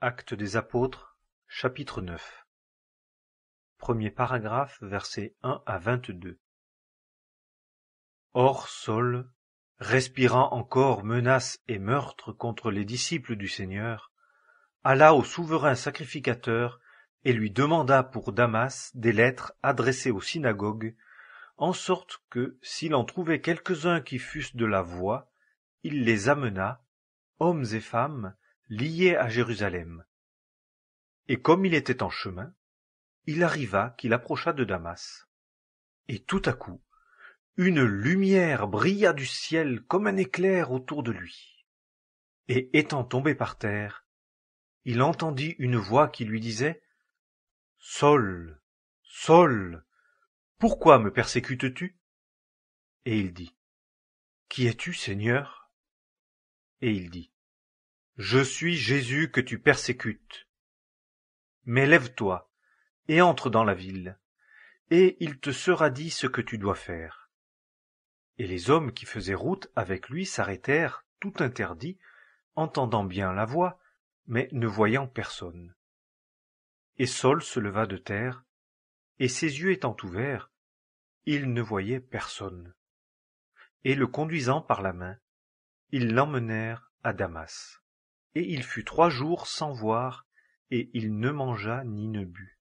Actes des Apôtres, chapitre 9. Premier paragraphe, versets 1 à 22. Or Saul, respirant encore menaces et meurtres contre les disciples du Seigneur, alla au souverain sacrificateur et lui demanda pour Damas des lettres adressées aux synagogues, en sorte que, s'il en trouvait quelques-uns qui fussent de la voie, il les amena, hommes et femmes, liés à Jérusalem. Et comme il était en chemin, il arriva qu'il approcha de Damas. Et tout à coup, une lumière brilla du ciel comme un éclair autour de lui. Et étant tombé par terre, il entendit une voix qui lui disait « Saul, Saul, pourquoi me persécutes-tu » Et il dit « Qui es-tu, Seigneur » Et il dit « Je suis Jésus que tu persécutes. Mais lève-toi et entre dans la ville, et il te sera dit ce que tu dois faire. » Et les hommes qui faisaient route avec lui s'arrêtèrent, tout interdits, entendant bien la voix, mais ne voyant personne. Et Saul se leva de terre, et ses yeux étant ouverts, il ne voyait personne. Et le conduisant par la main, ils l'emmenèrent à Damas. Et il fut 3 jours sans voir, et il ne mangea ni ne but.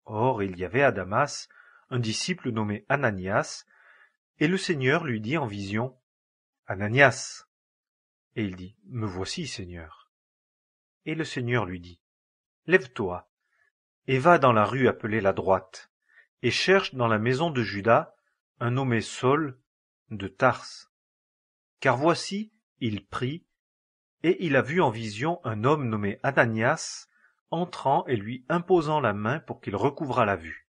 Or il y avait à Damas un disciple nommé Ananias, et le Seigneur lui dit en vision, « Ananias » Et il dit, « Me voici, Seigneur. » Et le Seigneur lui dit, « Lève-toi, et va dans la rue appelée la droite, et cherche dans la maison de Judas un nommé Saul de Tarse. Car voici, il prie, et il a vu en vision un homme nommé Ananias entrant et lui imposant la main pour qu'il recouvrât la vue.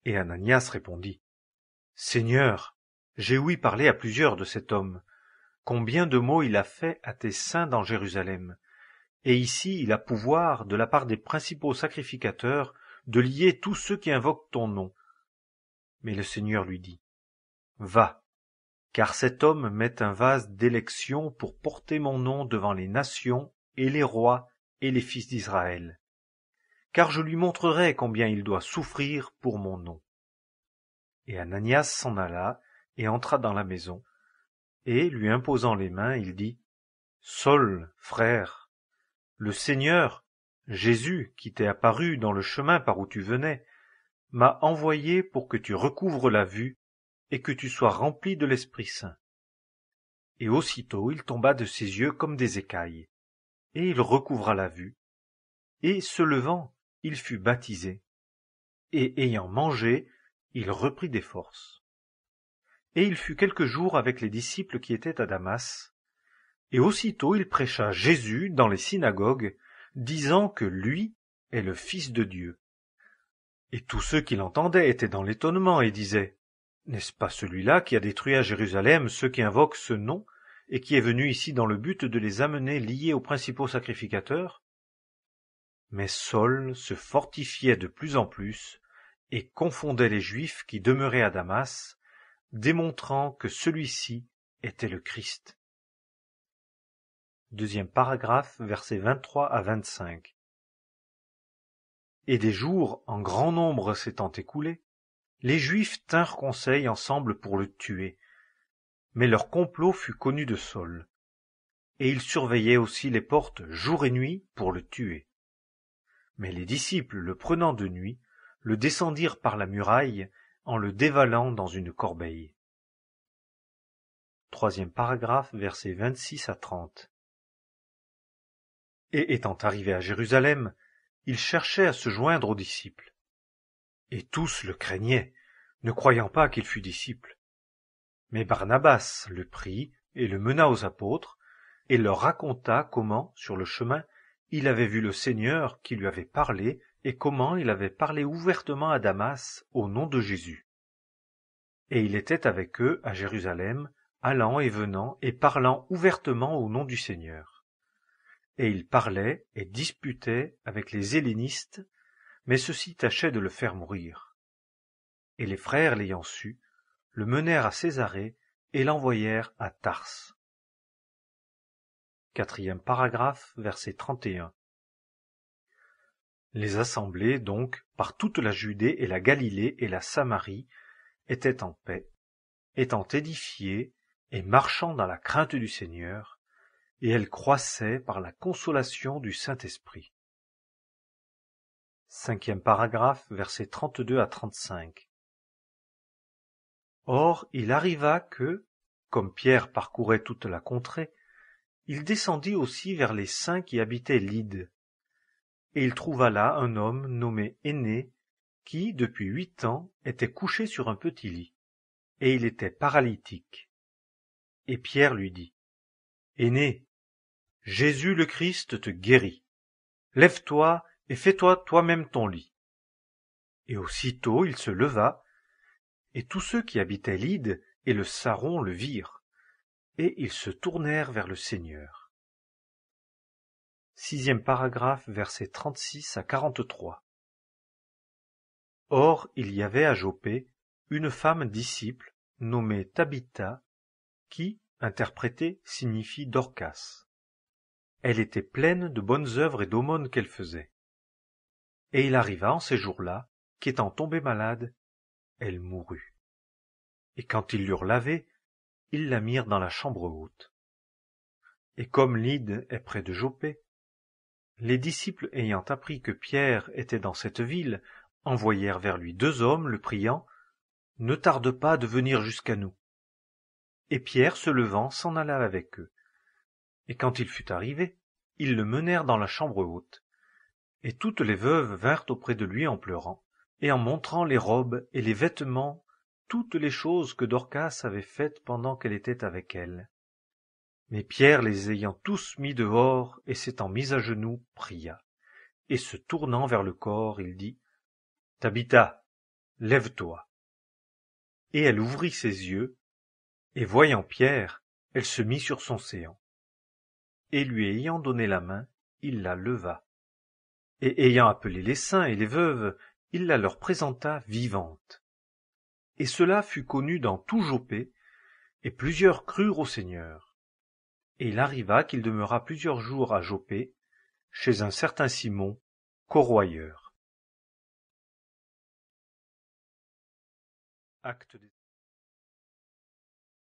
Et Ananias répondit, « Seigneur, j'ai ouï parler à plusieurs de cet homme, combien de maux il a fait à tes saints dans Jérusalem. Et ici il a pouvoir, de la part des principaux sacrificateurs, de lier tous ceux qui invoquent ton nom. » Mais le Seigneur lui dit, « Va, car cet homme met un vase d'élection pour porter mon nom devant les nations et les rois et les fils d'Israël. Car je lui montrerai combien il doit souffrir pour mon nom. » Et Ananias s'en alla et entra dans la maison, et, lui imposant les mains, il dit, « Saul, frère, le Seigneur, Jésus, qui t'est apparu dans le chemin par où tu venais, m'a envoyé pour que tu recouvres la vue et que tu sois rempli de l'Esprit Saint. » Et aussitôt il tomba de ses yeux comme des écailles, et il recouvra la vue, et se levant, il fut baptisé, et ayant mangé, il reprit des forces. Et il fut quelques jours avec les disciples qui étaient à Damas, et aussitôt il prêcha Jésus dans les synagogues, disant que lui est le Fils de Dieu. Et tous ceux qui l'entendaient étaient dans l'étonnement et disaient, « N'est-ce pas celui-là qui a détruit à Jérusalem ceux qui invoquent ce nom, et qui est venu ici dans le but de les amener liés aux principaux sacrificateurs ?» Mais Saul se fortifiait de plus en plus, et confondait les Juifs qui demeuraient à Damas, démontrant que celui-ci était le Christ. Deuxième paragraphe, versets 23 à 25. Et des jours en grand nombre s'étant écoulés, les Juifs tinrent conseil ensemble pour le tuer, mais leur complot fut connu de Saul, et ils surveillaient aussi les portes jour et nuit pour le tuer. Mais les disciples, le prenant de nuit, le descendirent par la muraille en le dévalant dans une corbeille. Troisième paragraphe, versets 26 à 30. Et étant arrivé à Jérusalem, il cherchait à se joindre aux disciples. Et tous le craignaient, ne croyant pas qu'il fût disciple. Mais Barnabas le prit et le mena aux apôtres, et leur raconta comment, sur le chemin, il avait vu le Seigneur qui lui avait parlé, et comment il avait parlé ouvertement à Damas au nom de Jésus. Et il était avec eux à Jérusalem, allant et venant et parlant ouvertement au nom du Seigneur. Et il parlait et disputait avec les hellénistes, mais ceux-ci tâchaient de le faire mourir. Et les frères l'ayant su, le menèrent à Césarée et l'envoyèrent à Tarse. Quatrième paragraphe, verset 31. Les assemblées, donc, par toute la Judée et la Galilée et la Samarie, étaient en paix, étant édifiées et marchant dans la crainte du Seigneur, et elles croissaient par la consolation du Saint-Esprit. 5e paragraphe, versets 32 à 35. Or, il arriva que, comme Pierre parcourait toute la contrée, il descendit aussi vers les saints qui habitaient Lyde. Et il trouva là un homme nommé Énée, qui, depuis 8 ans, était couché sur un petit lit, et il était paralytique. Et Pierre lui dit, Énée, Jésus le Christ te guérit. Lève-toi et fais-toi toi-même ton lit. Et aussitôt il se leva, et tous ceux qui habitaient Lyde et le Saron le virent, et ils se tournèrent vers le Seigneur. 6e paragraphe, versets 36 à 43. Or il y avait à Joppé une femme disciple nommée Tabitha, qui, interprétée, signifie Dorcas. Elle était pleine de bonnes œuvres et d'aumônes qu'elle faisait. Et il arriva en ces jours-là, qu'étant tombée malade, elle mourut. Et quand ils l'eurent lavée, ils la mirent dans la chambre haute. Et comme Lyde est près de Joppé, les disciples ayant appris que Pierre était dans cette ville, envoyèrent vers lui 2 hommes, le priant, « Ne tarde pas de venir jusqu'à nous. » Et Pierre, se levant, s'en alla avec eux. Et quand il fut arrivé, ils le menèrent dans la chambre haute. Et toutes les veuves vinrent auprès de lui en pleurant, et en montrant les robes et les vêtements, toutes les choses que Dorcas avait faites pendant qu'elle était avec elle. Mais Pierre, les ayant tous mis dehors, et s'étant mis à genoux, pria. Et se tournant vers le corps, il dit, « Tabitha, lève-toi. » Et elle ouvrit ses yeux, et voyant Pierre, elle se mit sur son séant. Et lui ayant donné la main, il la leva. Et ayant appelé les saints et les veuves, il la leur présenta vivante. Et cela fut connu dans tout Joppé, et plusieurs crurent au Seigneur. Et il arriva qu'il demeura plusieurs jours à Joppé, chez un certain Simon, corroyeur. Acte des